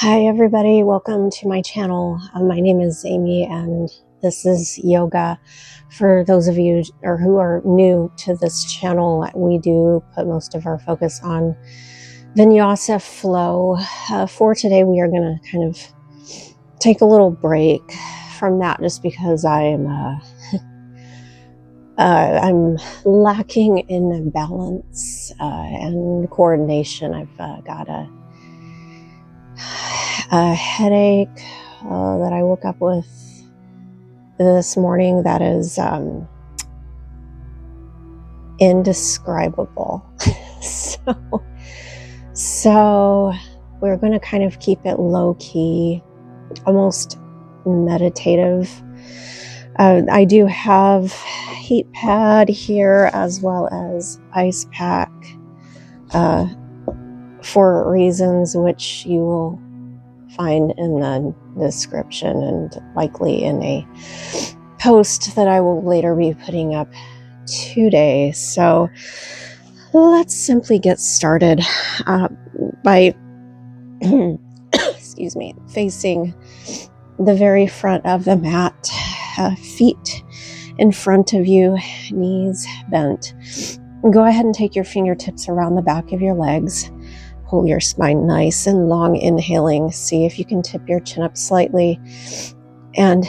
Hi everybody, welcome to my channel. My name is Amy and this is yoga. For those of you who are new to this channel, we do put most of our focus on vinyasa flow. For today we are going to kind of take a little break from that just because I'm lacking in balance and coordination. I've got a headache that I woke up with this morning that is indescribable. so we're going to kind of keep it low key, almost meditative. I do have heat pad here as well as ice pack for reasons which you will find in the description and likely in a post that I will later be putting up today. So let's simply get started by excuse me, facing the very front of the mat, feet in front of you, knees bent. Go ahead and take your fingertips around the back of your legs. Pull your spine nice and long, inhaling. See if you can tip your chin up slightly. And,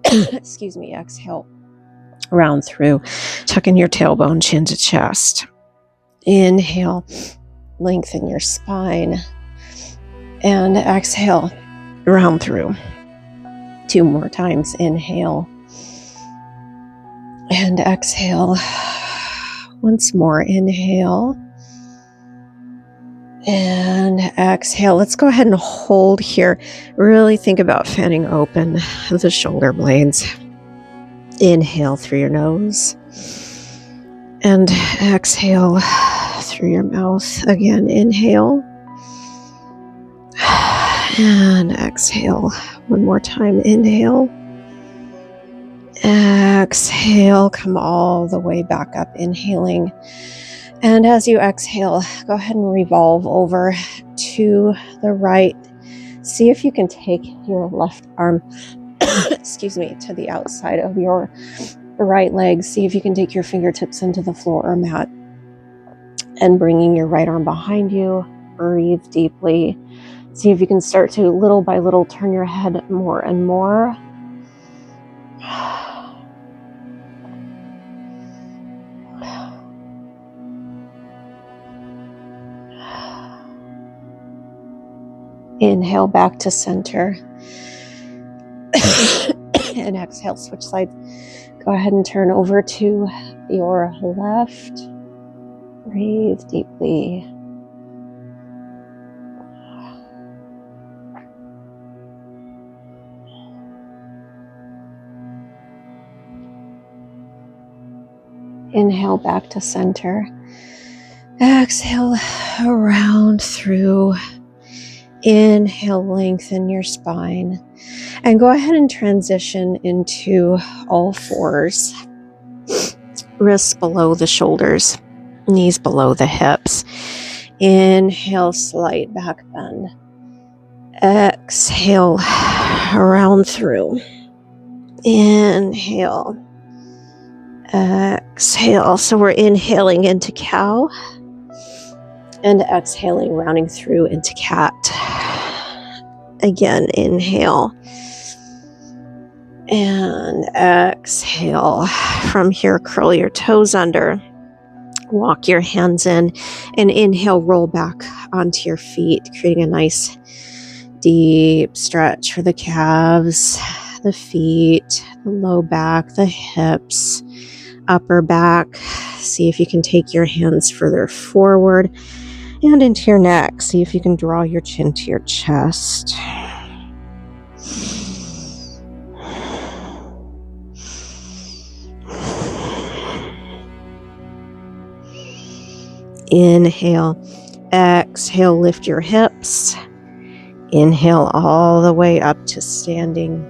excuse me, exhale. Round through. Tuck in your tailbone, chin to chest. Inhale. Lengthen your spine. And exhale. Round through. 2 more times. Inhale. And exhale. Once more. Inhale. And exhale. Let's go ahead and hold here. Really think about fanning open the shoulder blades. Inhale through your nose. And exhale through your mouth. Again, inhale. And exhale. One more time. Inhale. Exhale. Come all the way back up. Inhaling. And as you exhale, go ahead and revolve over to the right. See if you can take your left arm, excuse me, to the outside of your right leg. See if you can take your fingertips into the floor or mat. And bringing your right arm behind you, breathe deeply. See if you can start to, little by little, turn your head more and more. Inhale back to center. And exhale, switch sides. Go ahead and turn over to your left. Breathe deeply. Inhale back to center. Exhale around through. Inhale, lengthen your spine. And go ahead and transition into all fours. Wrists below the shoulders. Knees below the hips. Inhale, slight back bend. Exhale, around through. Inhale. Exhale. So we're inhaling into cow. And exhaling, rounding through into cat. Again, inhale. And exhale. From here, curl your toes under. Walk your hands in. And inhale, roll back onto your feet, creating a nice deep stretch for the calves, the feet, the low back, the hips, upper back. See if you can take your hands further forward and into your neck. See if you can draw your chin to your chest. Inhale. Exhale, lift your hips. Inhale all the way up to standing.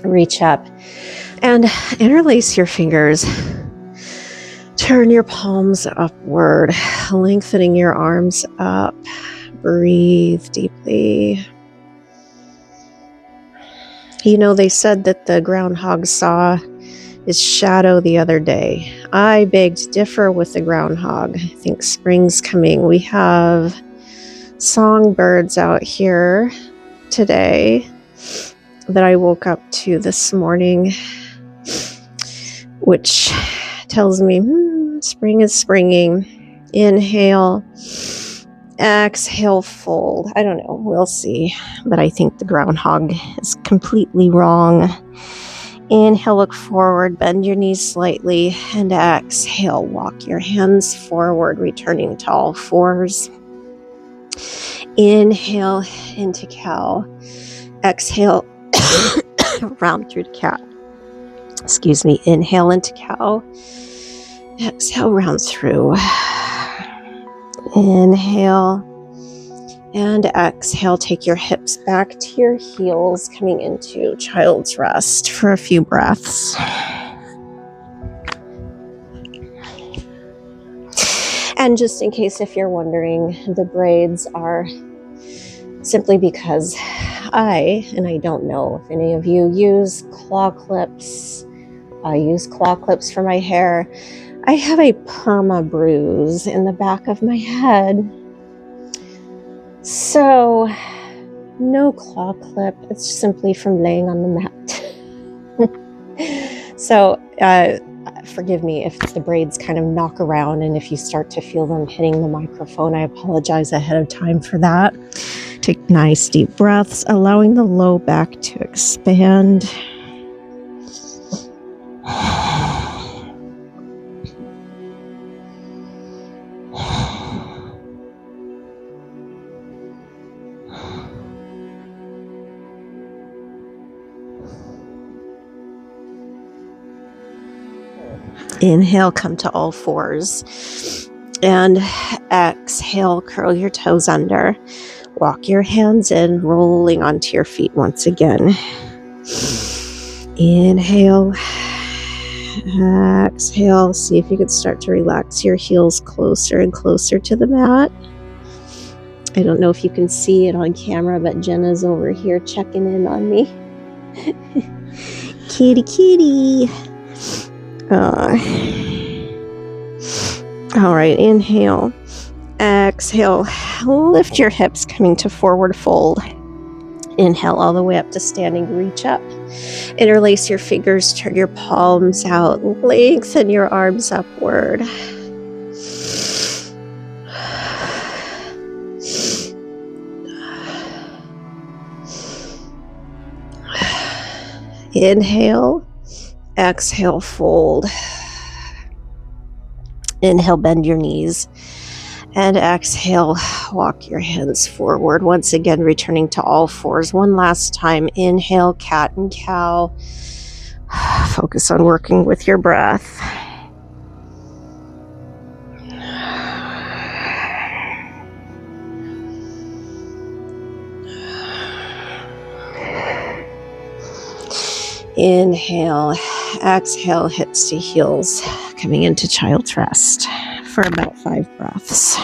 Reach up and interlace your fingers. Turn your palms upward, lengthening your arms up. Breathe deeply. You know, they said that the groundhog saw his shadow the other day. I beg to differ with the groundhog. I think spring's coming. We have songbirds out here today that I woke up to this morning, which tells me spring is springing. Inhale, exhale, fold. I don't know, we'll see. But I think the groundhog is completely wrong. Inhale, look forward, bend your knees slightly, and exhale, walk your hands forward, returning to all fours. Inhale into cow. Exhale, round through to cat. Excuse me. Inhale into cow. Exhale, round through. Inhale and exhale. Take your hips back to your heels, coming into child's rest for a few breaths. And just in case if you're wondering, the braids are simply because I don't know if any of you use claw clips. I use claw clips for my hair. I have a perma bruise in the back of my head. So, no claw clip. It's simply from laying on the mat. So, forgive me if the braids kind of knock around and if you start to feel them hitting the microphone. I apologize ahead of time for that. Take nice deep breaths, allowing the low back to expand. Inhale, come to all fours. And exhale, curl your toes under. Walk your hands in, rolling onto your feet once again. Inhale. Exhale. See if you can start to relax your heels closer and closer to the mat. I don't know if you can see it on camera, but Jenna's over here checking in on me. Kitty, kitty. All right, inhale, exhale, lift your hips, coming to forward fold. Inhale all the way up to standing, reach up, interlace your fingers, turn your palms out, lengthen your arms upward. Inhale, exhale, fold. Inhale, bend your knees. And exhale, walk your hands forward. Once again, returning to all fours. One last time. Inhale, cat and cow. Focus on working with your breath. Inhale, exhale, hips to heels, coming into child's rest for about 5 breaths.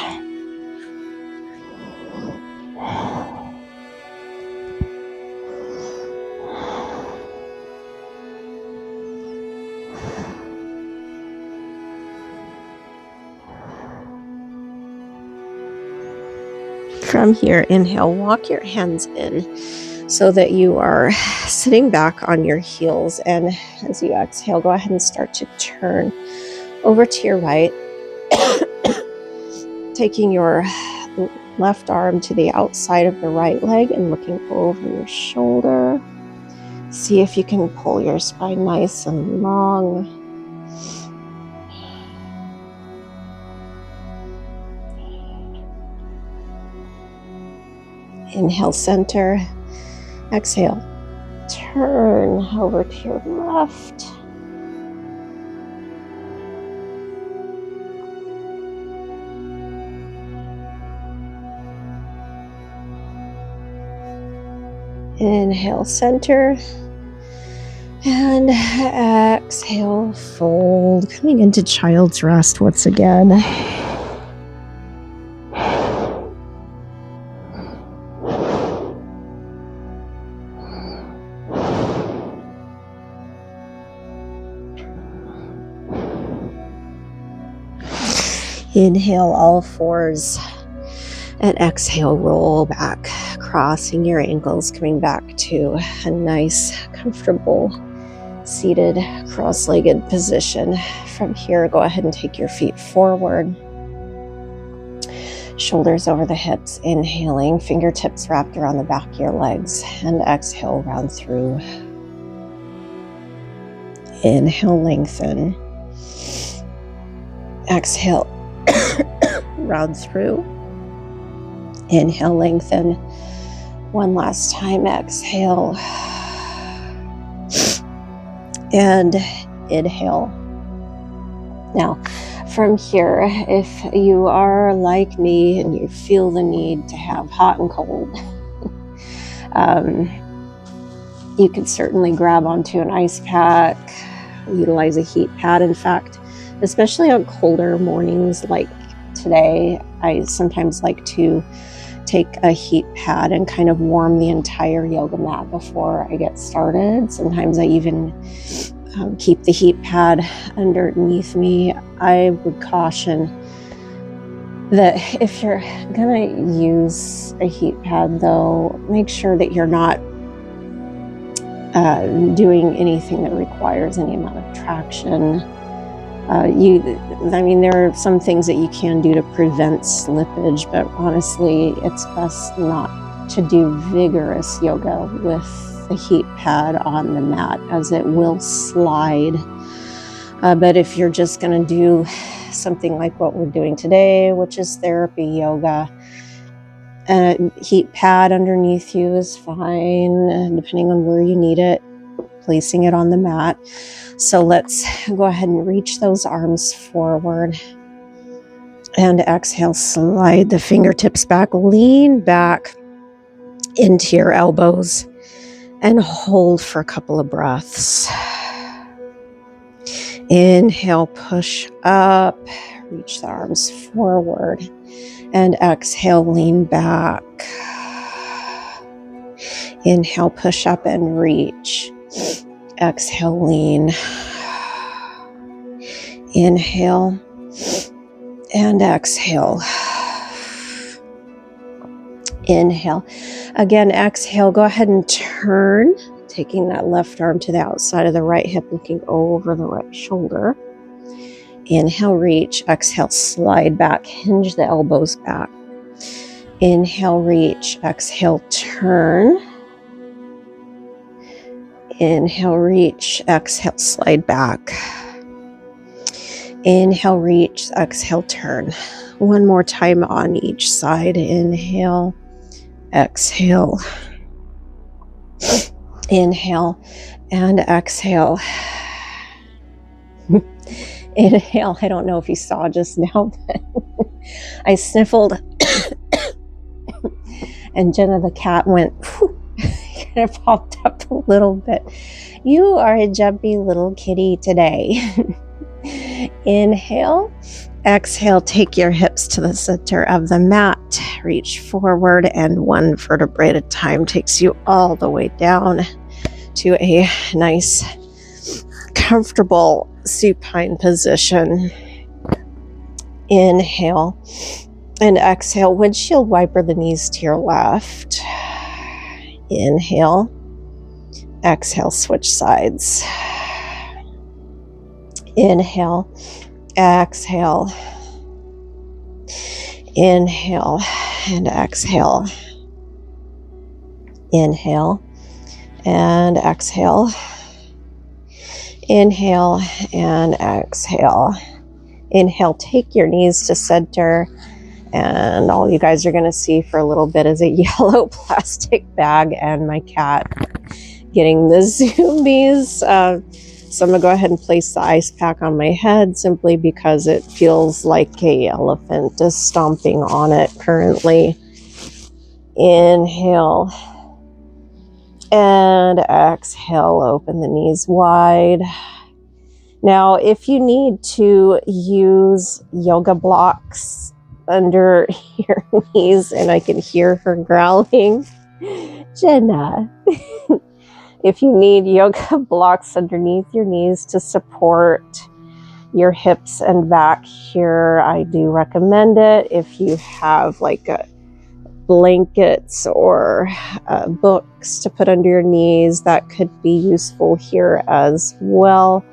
From here, inhale, walk your hands in so that you are sitting back on your heels. And as you exhale, go ahead and start to turn over to your right, taking your left arm to the outside of the right leg and looking over your shoulder. See if you can pull your spine nice and long. Inhale, center. Exhale, turn over to your left. Inhale, center. And exhale, fold. Coming into child's rest once again. Inhale all fours and exhale, roll back, crossing your ankles, coming back to a nice, comfortable, seated, cross-legged position. From here, go ahead and take your feet forward. Shoulders over the hips, inhaling, fingertips wrapped around the back of your legs, and exhale, round through. Inhale, lengthen. Exhale, round through. Inhale, lengthen. One last time, exhale. And inhale. Now, from here, if you are like me and you feel the need to have hot and cold, you can certainly grab onto an ice pack, utilize a heat pad. In fact, especially on colder mornings like today, I sometimes like to take a heat pad and kind of warm the entire yoga mat before I get started. Sometimes I even keep the heat pad underneath me. I would caution that if you're gonna use a heat pad, though, make sure that you're not doing anything that requires any amount of traction. There are some things that you can do to prevent slippage, but honestly, it's best not to do vigorous yoga with the heat pad on the mat, as it will slide. But if you're just going to do something like what we're doing today, which is therapy yoga, a heat pad underneath you is fine, depending on where you need it, placing it on the mat. So let's go ahead and reach those arms forward and exhale, slide the fingertips back, lean back into your elbows and hold for a couple of breaths. Inhale, push up, reach the arms forward, and exhale, lean back. Inhale, push up and reach. Exhale, lean. Inhale and exhale. Inhale. Again, exhale. Go ahead and turn, taking that left arm to the outside of the right hip, looking over the right shoulder. Inhale, reach. Exhale, slide back. Hinge the elbows back. Inhale, reach. Exhale, turn. Inhale, reach. Exhale, slide back. Inhale, reach. Exhale, turn. One more time on each side. Inhale. Exhale. Inhale and exhale. Inhale. I don't know if you saw just now, but I sniffled and Jenna the cat went kind of popped up a little bit. You are a jumpy little kitty today. Inhale. Exhale, take your hips to the center of the mat. Reach forward, and one vertebrae at a time takes you all the way down to a nice, comfortable supine position. Inhale and exhale. Windshield wiper the knees to your left. Inhale. Exhale, switch sides. Inhale. Exhale. Inhale and exhale. Inhale and exhale. Inhale and exhale. Inhale, take your knees to center, and all you guys are going to see for a little bit is a yellow plastic bag and my cat getting the zoomies. So I'm going to go ahead and place the ice pack on my head simply because it feels like an elephant is stomping on it currently. Inhale and exhale, open the knees wide. Now, if you need to use yoga blocks under your knees, and I can hear her growling, Jenna, if you need yoga blocks underneath your knees to support your hips and back here. I do recommend it if you have like blankets or books to put under your knees. That could be useful here as well.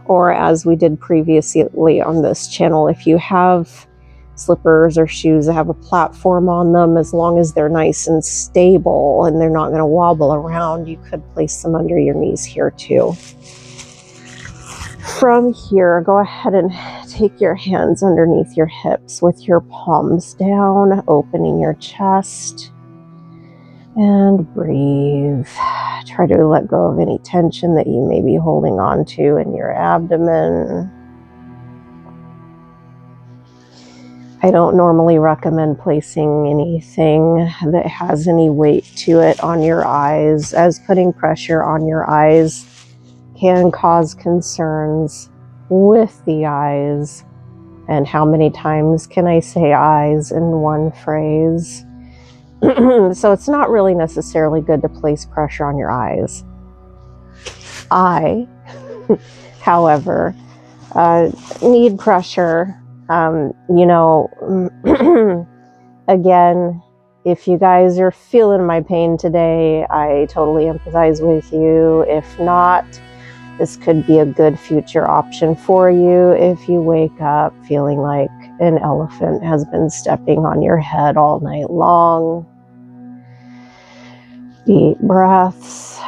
Or as we did previously on this channel, if you have slippers or shoes that have a platform on them, as long as they're nice and stable and they're not going to wobble around, you could place them under your knees here too. From here, go ahead and take your hands underneath your hips with your palms down, opening your chest, and breathe. Try to let go of any tension that you may be holding on to in your abdomen. I don't normally recommend placing anything that has any weight to it on your eyes, as putting pressure on your eyes can cause concerns with the eyes. And how many times can I say eyes in one phrase? So it's not really necessarily good to place pressure on your eyes. I, however, need pressure. Again, if you guys are feeling my pain today, I totally empathize with you. If not, this could be a good future option for you if you wake up feeling like an elephant has been stepping on your head all night long. Deep breaths.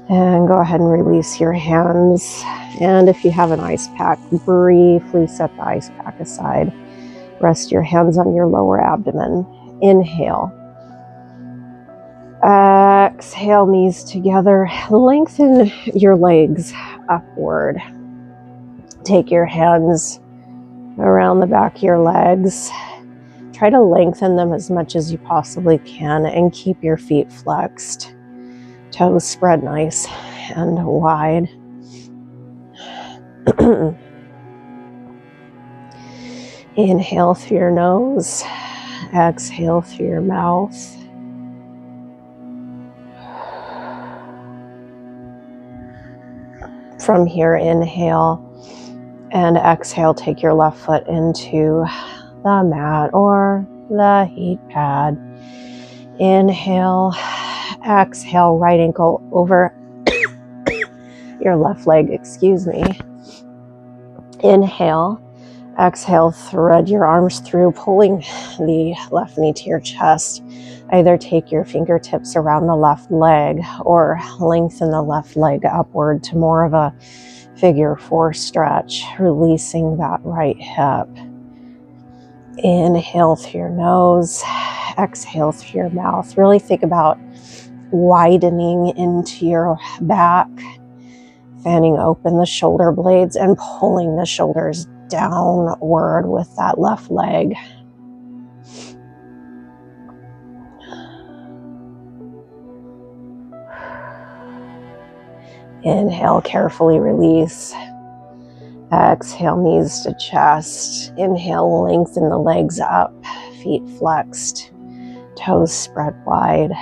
And go ahead and release your hands. And if you have an ice pack, briefly set the ice pack aside. Rest your hands on your lower abdomen. Inhale. Exhale, knees together. Lengthen your legs upward. Take your hands around the back of your legs. Try to lengthen them as much as you possibly can and keep your feet flexed. Toes spread nice and wide. Inhale through your nose. Exhale through your mouth. From here, inhale and exhale. Take your left foot into the mat or the heat pad. Inhale. Exhale, right ankle over your left leg, excuse me. Inhale. Exhale, thread your arms through, pulling the left knee to your chest. Either take your fingertips around the left leg or lengthen the left leg upward to more of a figure 4 stretch, releasing that right hip. Inhale through your nose, exhale through your mouth. Really think about widening into your back, fanning open the shoulder blades and pulling the shoulders downward with that left leg. Inhale, carefully release. Exhale, knees to chest. Inhale, lengthen the legs up, feet flexed, toes spread wide.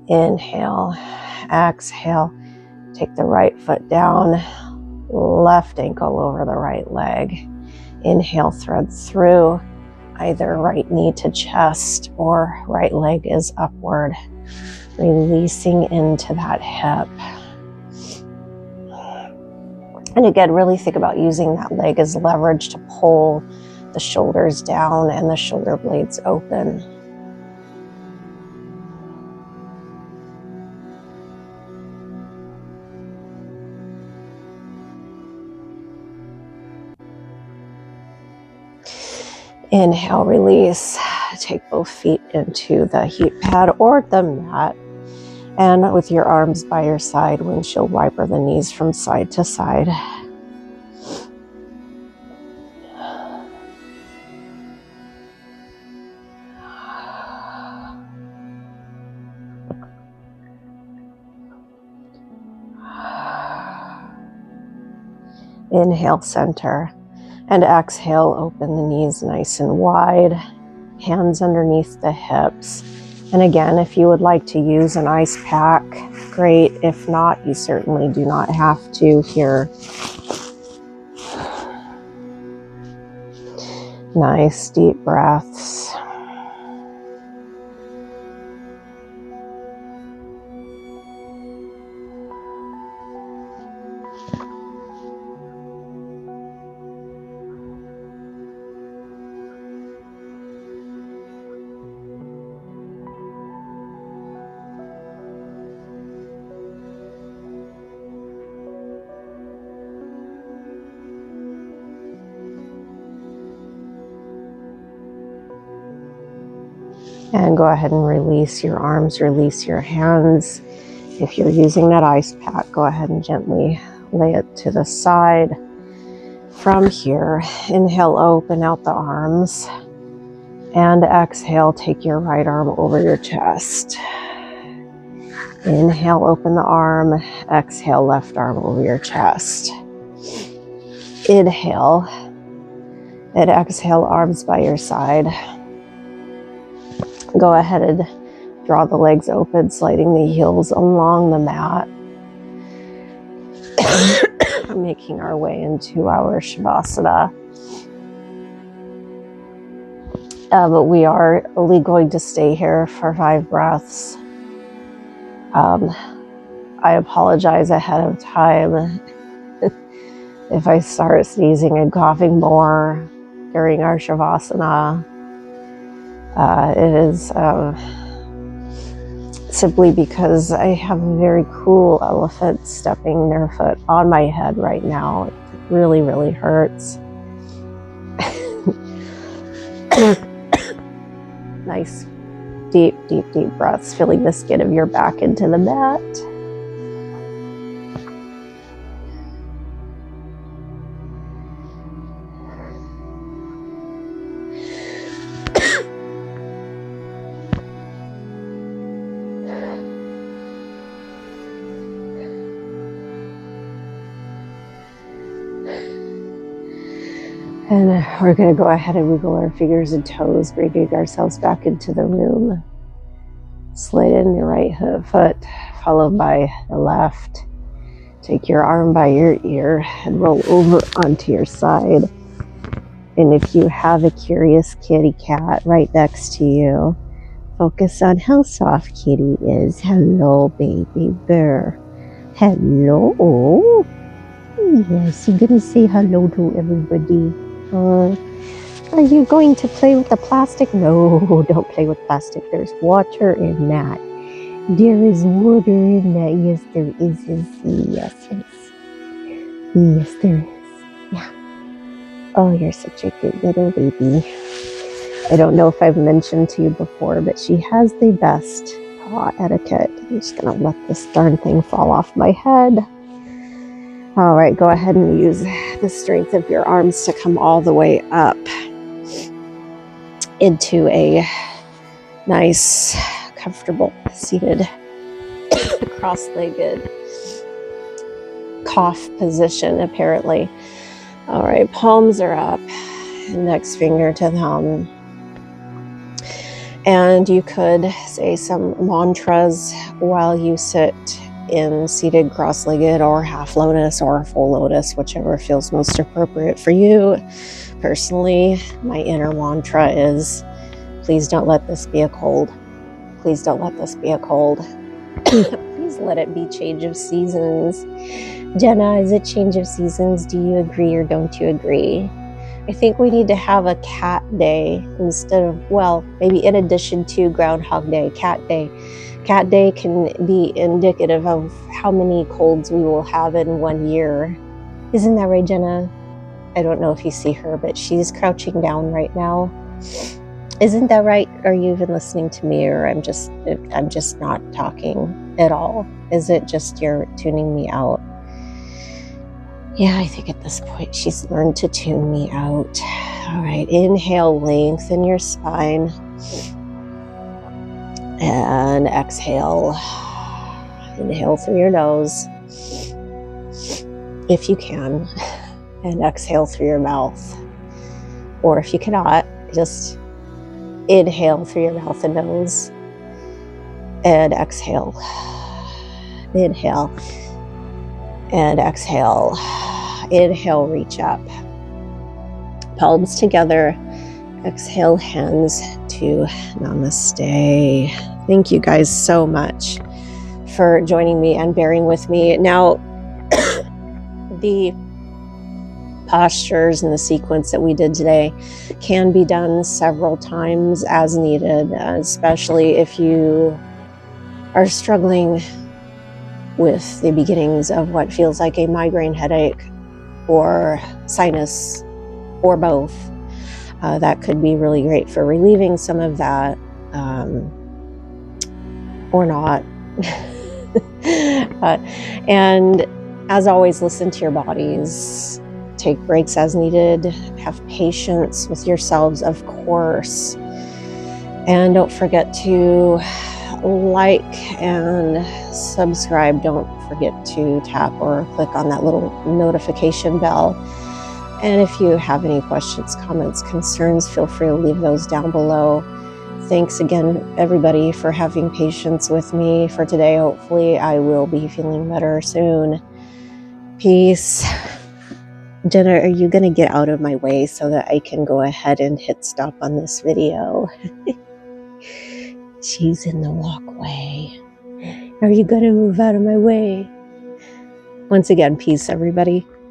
Inhale, exhale, take the right foot down, left ankle over the right leg. Inhale, thread through, either right knee to chest or right leg is upward, releasing into that hip. And again, really think about using that leg as leverage to pull the shoulders down and the shoulder blades open. Inhale, release. Take both feet into the heat pad or the mat. And with your arms by your side, windshield wiper the knees from side to side. Inhale, center. And exhale, open the knees nice and wide. Hands underneath the hips. And again, if you would like to use an ice pack, great. If not, you certainly do not have to here. Nice deep breaths. And go ahead and release your arms, release your hands. If you're using that ice pack, go ahead and gently lay it to the side. From here, inhale, open out the arms. And exhale, take your right arm over your chest. Inhale, open the arm. Exhale, left arm over your chest. Inhale. And exhale, arms by your side. Go ahead and draw the legs open, sliding the heels along the mat. Making our way into our Shavasana. But we are only going to stay here for 5 breaths. I apologize ahead of time if I start sneezing and coughing more during our Shavasana. It is simply because I have a very cool elephant stepping their foot on my head right now. It really, really hurts. Nice, deep, deep, deep breaths, feeling the skin of your back into the mat. And we're going to go ahead and wiggle our fingers and toes, bringing ourselves back into the room. Slide in your right foot, followed by the left. Take your arm by your ear and roll over onto your side. And if you have a curious kitty cat right next to you, focus on how soft Kitty is. Hello, baby bear. Hello. Yes, you're going to say hello to everybody. Are you going to play with the plastic? No, don't play with plastic. There's water in that. There is water in that. Yes, there is. Yes, yes. Yes, there is. Yeah. Oh, you're such a good little baby. I don't know if I've mentioned to you before, but she has the best paw etiquette. I'm just going to let this darn thing fall off my head. All right, go ahead and use the strength of your arms to come all the way up into a nice, comfortable, seated, cross-legged cough position, apparently. All right, palms are up, index finger to thumb. And you could say some mantras while you sit in seated cross-legged or half lotus or full lotus, whichever feels most appropriate for you. Personally, my inner mantra is, please don't let this be a cold. Please don't let this be a cold. Please let it be change of seasons. Jenna, is it change of seasons? Do you agree or don't you agree? I think we need to have a cat day instead of, well, maybe in addition to Groundhog Day, cat day. Cat day can be indicative of how many colds we will have in 1 year. Isn't that right, Jenna? I don't know if you see her, but she's crouching down right now. Isn't that right? Are you even listening to me, or I'm just not talking at all? Is it just you're tuning me out? Yeah, I think at this point she's learned to tune me out. All right, inhale, lengthen your spine. And exhale. Inhale through your nose, if you can. and exhale through your mouth. Or if you cannot, just inhale through your mouth and nose and exhale. Inhale and exhale. Inhale, reach up. Palms together. Exhale, hands to Namaste. Thank you guys so much for joining me and bearing with me. Now, the postures and the sequence that we did today can be done several times as needed, especially if you are struggling with the beginnings of what feels like a migraine headache or sinus or both. That could be really great for relieving some of that, or not. And as always, listen to your bodies. Take breaks as needed. Have patience with yourselves, of course. And don't forget to like and subscribe. Don't forget to tap or click on that little notification bell. And if you have any questions, comments, concerns, feel free to leave those down below. Thanks again, everybody, for having patience with me for today. Hopefully, I will be feeling better soon. Peace. Jenna, are you going to get out of my way so that I can go ahead and hit stop on this video? She's in the walkway. Are you going to move out of my way? Once again, peace, everybody.